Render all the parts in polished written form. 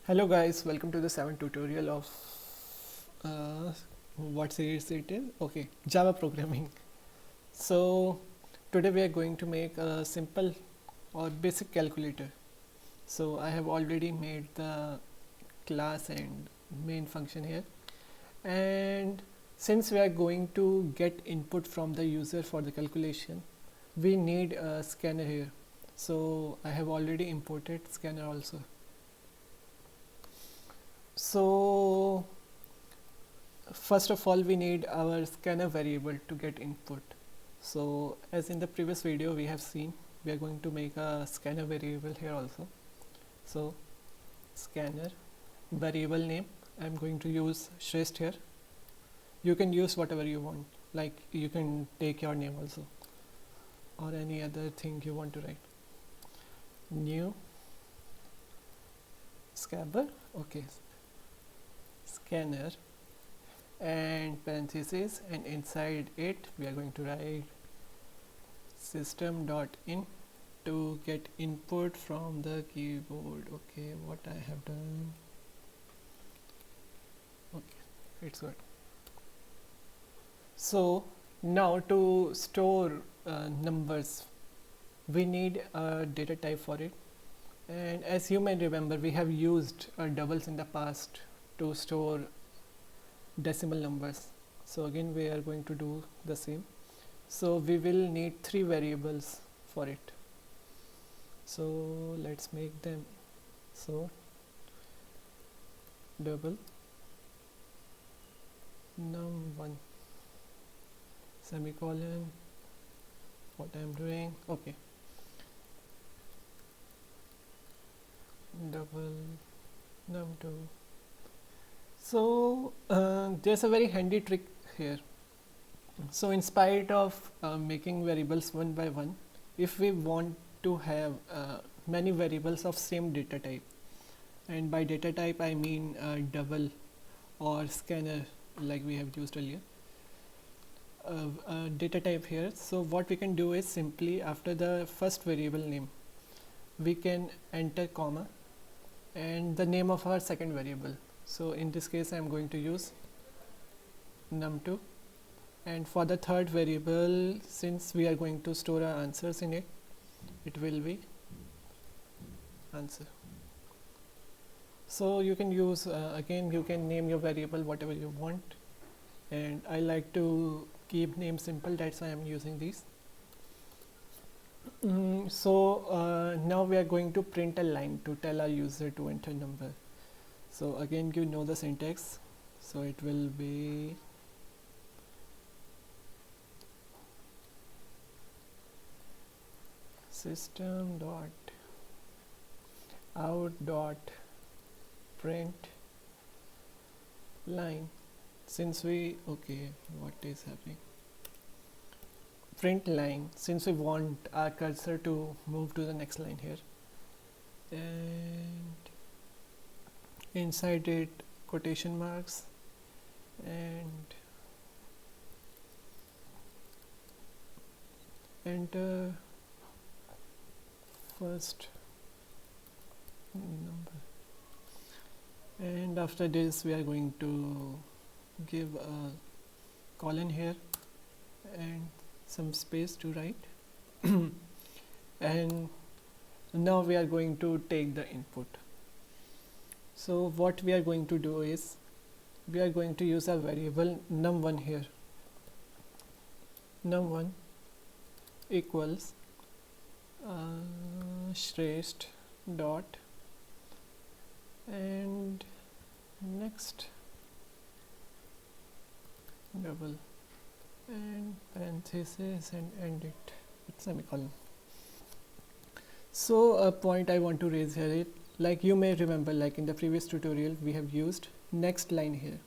Hello guys, welcome to the 7th tutorial of what series it is? Okay, Java programming. So today we are going to make a simple or basic calculator. So I have already made the class and main function here, and since we are going to get input from the user for the calculation, we need a scanner here. So I have already imported scanner also. So first of all, we need our scanner variable to get input. So as in the previous video we have seen, we are going to make a scanner variable here also. So scanner variable name, I'm going to use Shrestha here. You can use whatever you want, like you can take your name also or any other thing you want to write. New scabber, okay, scanner, and parentheses, and inside it we are going to write system.in to get input from the keyboard. Okay, what I have done, okay, it's good. So now to store numbers, we need a data type for it, and as you may remember, we have used doubles in the past to store decimal numbers. So again we are going to do the same. So we will need 3 variables for it. So let's make them. So double num1 semicolon, what I am doing, okay, double num2. So there's a very handy trick here. So in spite of making variables one by one, if we want to have many variables of same data type, and by data type I mean double or scanner like we have used earlier, data type here. So what we can do is simply after the first variable name we can enter comma and the name of our second variable. So in this case I am going to use num2, and for the third variable, since we are going to store our answers in it, it will be answer. So you can use again you can name your variable whatever you want, and I like to keep name simple, that's why I am using these. So now we are going to print a line to tell our user to enter number. So again you know the syntax, so it will be system dot out dot print line. Since we, okay, what is happening, print line, since we want our cursor to move to the next line here, and inside it quotation marks and enter first number, and after this we are going to give a colon here and some space to write and now we are going to take the input. So what we are going to do is we are going to use a variable num1 here. Num1 equals Shrestha dot and next double and parenthesis and end it with semicolon. So a point I want to raise here is, like you may remember, like in the previous tutorial we have used next line here.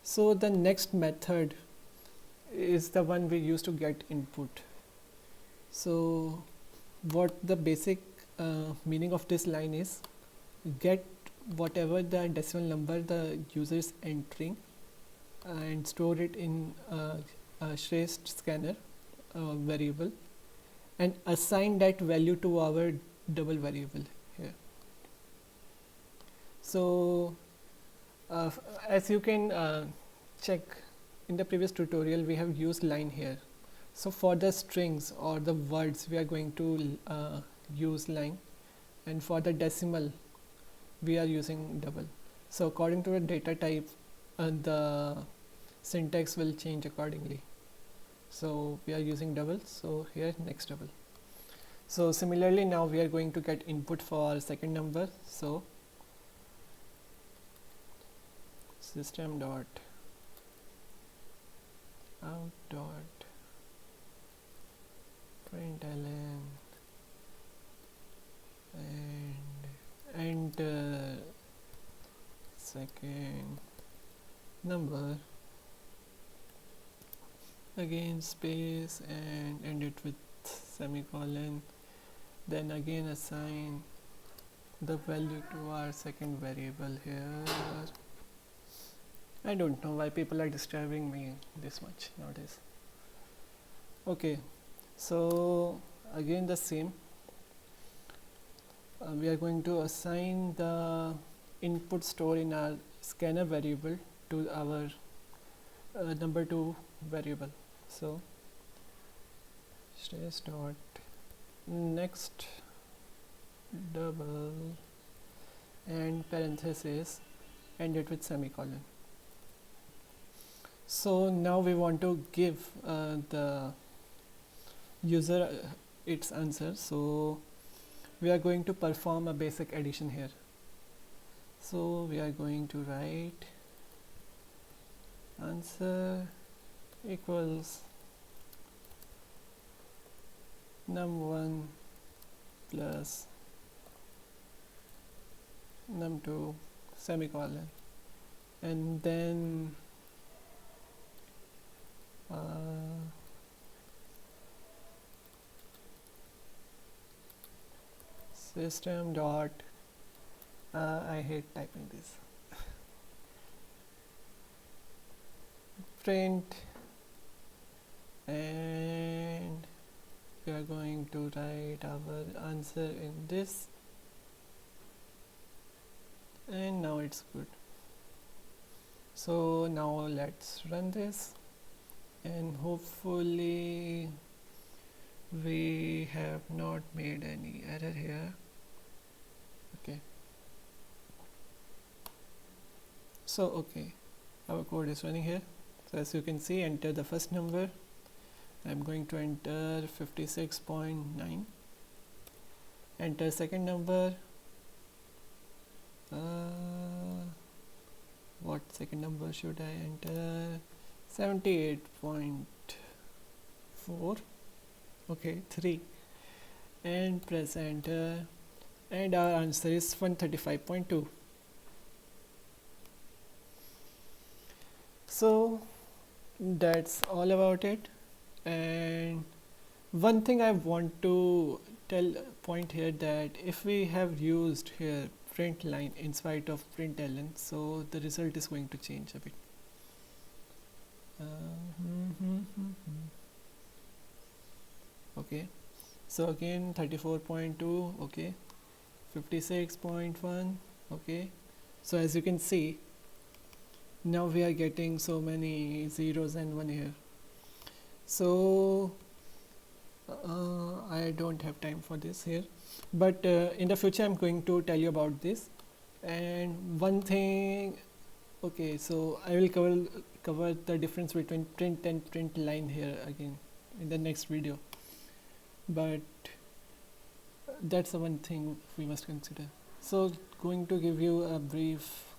So the next method is the one we use to get input. So what the basic meaning of this line is, get whatever the decimal number the user is entering and store it in a Shrestha scanner variable and assign that value to our double variable here. So as you can check, in the previous tutorial we have used line here. So for the strings or the words we are going to use line, and for the decimal we are using double. So according to the data type, the syntax will change accordingly. So we are using double, so here next double. So similarly now we are going to get input for second number. So system dot out dot println and enter second number, again space and end it with semicolon, then again assign the value to our second variable here. I don't know why people are disturbing me this much nowadays. Okay, so again the same, we are going to assign the input stored in our scanner variable to our number 2 variable. So stress dot next double and parenthesis, end it with semicolon. So now we want to give the user its answer, so we are going to perform a basic addition here. So we are going to write answer equals num1 plus num2 semicolon, and then system dot I hate typing this print, and we are going to write our answer in this, and now it's good. So now let's run this, and hopefully we have not made any error here. Okay, so okay, our code is running here. So as you can see, enter the first number. I'm going to enter 56.9. Enter second number. What second number should I enter? 78.4. Okay, 3. And press enter. And our answer is 135.2. So that's all about it. And one thing I want to point here, that if we have used here print line in spite of println, so the result is going to change a bit. Okay, so again 34.2, okay, 56.1, okay. So as you can see, now we are getting so many zeros and 1 here. So I don't have time for this here, but in the future I'm going to tell you about this. And one thing, okay, so I will cover the difference between print and print line here again in the next video, but that's the one thing we must consider. So going to give you a brief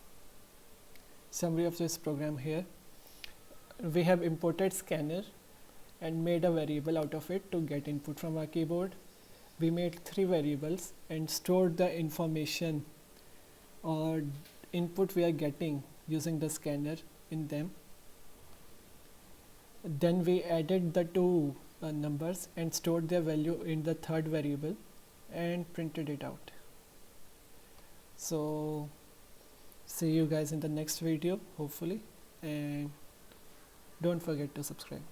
summary of this program here. We have imported scanner and made a variable out of it to get input from our keyboard. We made 3 variables and stored the information or input we are getting using the scanner in them. Then we added the 2 numbers and stored their value in the 3rd variable and printed it out. So see you guys in the next video, hopefully, and don't forget to subscribe.